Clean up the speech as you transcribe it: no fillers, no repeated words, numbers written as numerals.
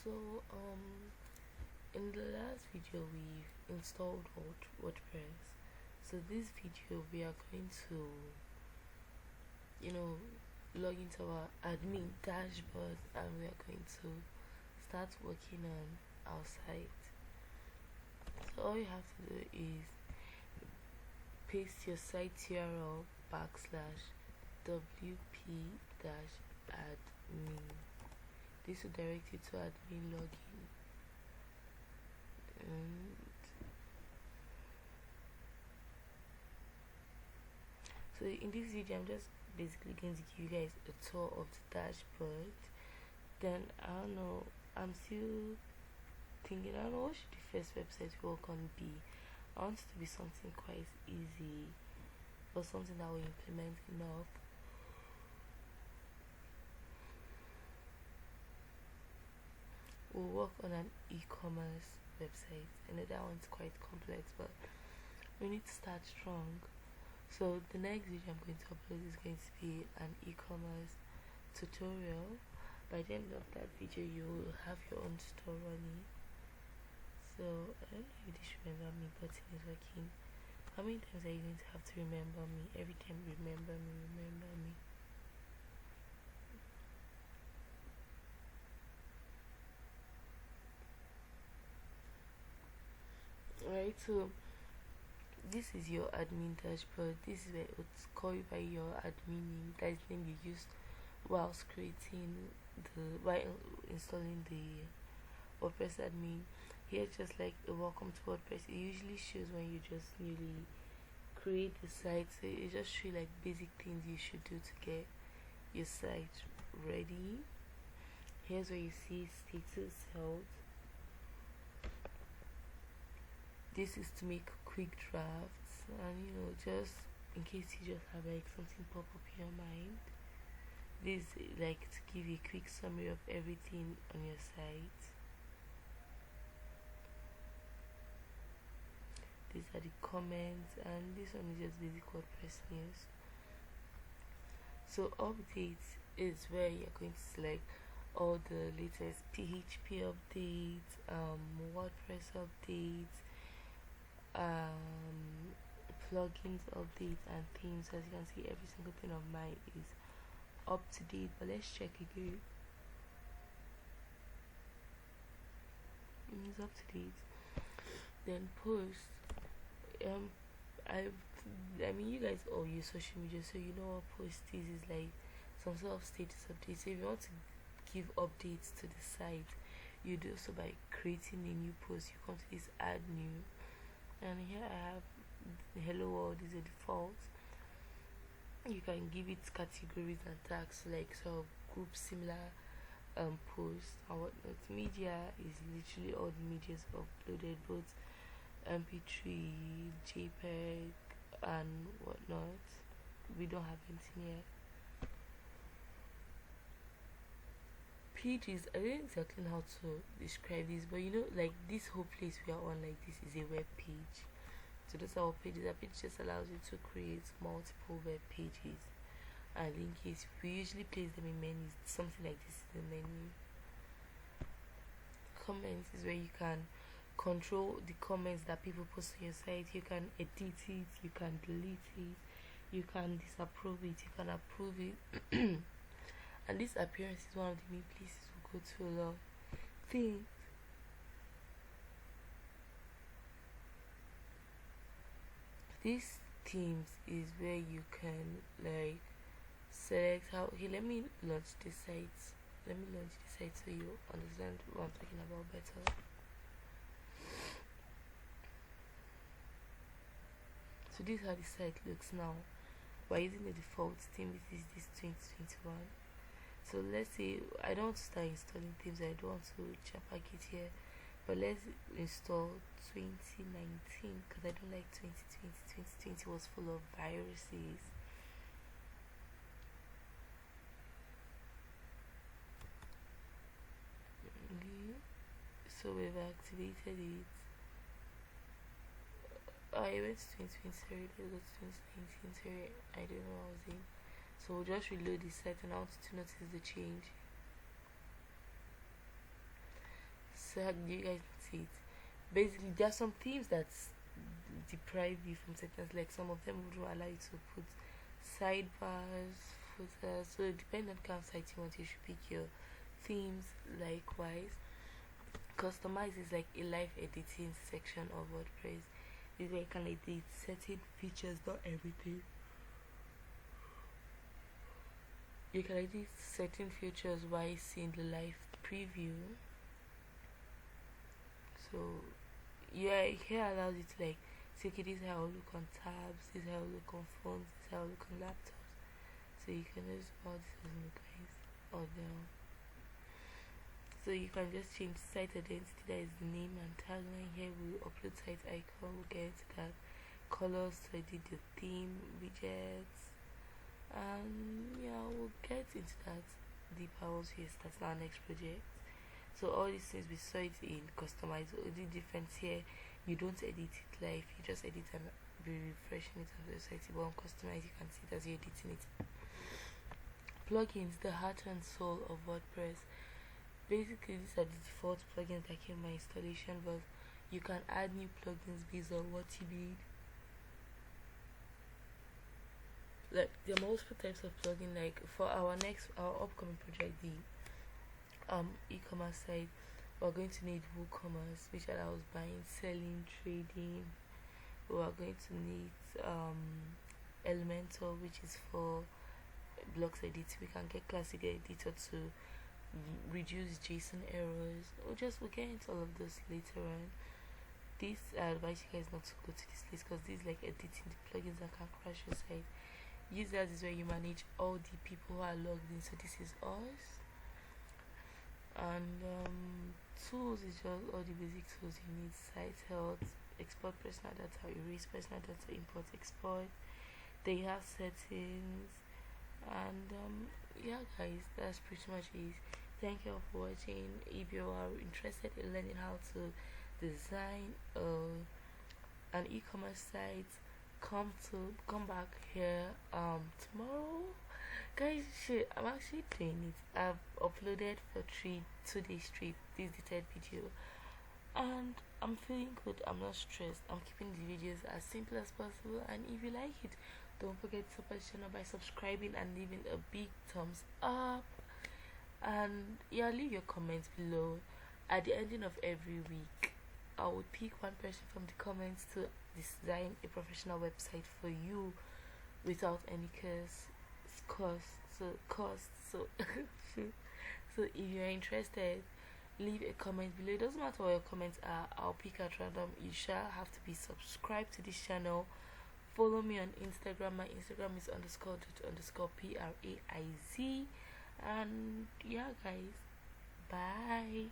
So in the last video we've installed WordPress. So this video we are going to log into our admin dashboard, and we are going to start working on our site. So all you have to do is paste your site URL /wp-admin. This will direct you to admin login. And so in this video I'm just basically going to give you guys a tour of the dashboard. Then I don't know, I'm still thinking, I don't know what should the first website we work on be. I want it to be something quite easy, or something that will implement enough. We'll work on an e-commerce website. I know that one's quite complex, but we need to start strong. So the next video I'm going to upload is going to be an e-commerce tutorial. By the end of that video you will have your own store running. So I don't know if this remember me button is working. How many times are you going to have to remember me? Every time remember me. Alright, so this is your admin dashboard. This is where it's called by your admin name. That is the name you used whilst while installing the WordPress admin. Here, just like a welcome to WordPress, it usually shows when you just newly create the site. So it just shows like basic things you should do to get your site ready. Here's where you see status held. This is to make quick drafts, and just in case you just have like something pop up in your mind. This is like to give you a quick summary of everything on your site. These are the comments, and this one is just basic WordPress news. So updates is where you're going to select all the latest PHP updates, WordPress updates, plugins updates and themes. As you can see, every single thing of mine is up to date, but let's check again. It's up to date. Then post. I mean you guys all use social media, so you know what post is like some sort of status update. So if you want to give updates to the site, you do so by creating a new post. You come to this add new, and here I have hello world is a default. You can give it categories and tags, like sort of group similar posts and whatnot. Media is literally all the medias uploaded, both MP3, JPEG and whatnot. We don't have anything here. Pages, I don't know exactly how to describe this, but like this whole place we are on, like this is a web page. So that's our pages. That page just allows you to create multiple web pages and links. We usually place them in menus. Something like this is the menu. Comments is where you can control the comments that people post on your site. You can edit it, you can delete it, you can disapprove it, you can approve it. And this appearance is one of the main places we go to a lot of things. These themes is where you can like select how. Okay, let me launch the site. So you understand what I'm talking about better. So this is how the site looks now. We're using the default theme, which is this 2021. So let's say I don't want to start installing themes. I don't want to pack it here, but let's install 2019 because I don't like 2020. 2020 was full of viruses. Okay. So we've activated it. I went to 2020, sorry, let's go to 2019, sorry, I don't know what I was in. So we'll just reload the site, and I want you to notice the change. So how do you guys see it? Basically, there are some themes that deprive you from settings. Like some of them would allow you to put sidebars, footers. So depending on kind of site you want, you should pick your themes. Likewise, customize is like a live editing section of WordPress. Is where you can edit certain features, not everything. You can edit certain features while seeing the live preview. So yeah, here allows you to like say, okay, this is how I look on tabs, this is how I look on phones, this is how I look on laptops. So you can just this doesn't look nice or down. So you can just change site identity, that is the name and tagline. Here we'll upload site icon, we'll get into that. Colors to edit the theme, widgets, and yeah, we'll get into that deeper once we start our next project. So all these things we saw it in customize. The difference here, you don't edit it live, you just edit and be refreshing it on the site. But on customize, you can see it as you're editing it. Plugins, the heart and soul of WordPress. Basically, these are the default plugins that came in my installation, but you can add new plugins based on what you need. Like there are multiple types of plugin. Like for our upcoming project, the e-commerce site, we're going to need WooCommerce, which allows buying, selling, trading. We are going to need Elementor, which is for blocks editing. We can get Classic Editor to reduce JSON errors. We'll get into all of this later on. This I advise you guys not to go to this list because this is like editing the plugins that can crash your site. Users is where you manage all the people who are logged in. So this is us. And tools is just all the basic tools you need: site health, export personal data, erase personal data, import, export. They have settings, and yeah, guys, that's pretty much it. Thank you all for watching. If you are interested in learning how to design an e-commerce site, come back here tomorrow. Guys, shit, I'm actually doing it. I've uploaded for 2 days straight. This is the third video, and I'm feeling good. I'm not stressed. I'm keeping the videos as simple as possible. And if you like it, don't forget to support the channel by subscribing and leaving a big thumbs up. And yeah, leave your comments below. At the ending of every week, I will pick one person from the comments to design a professional website for you without any cost. So so if you're interested, leave a comment below. It doesn't matter what your comments are, I'll pick at random. You shall have to be subscribed to this channel. Follow me on Instagram. My Instagram is _praiz. And yeah, guys, bye.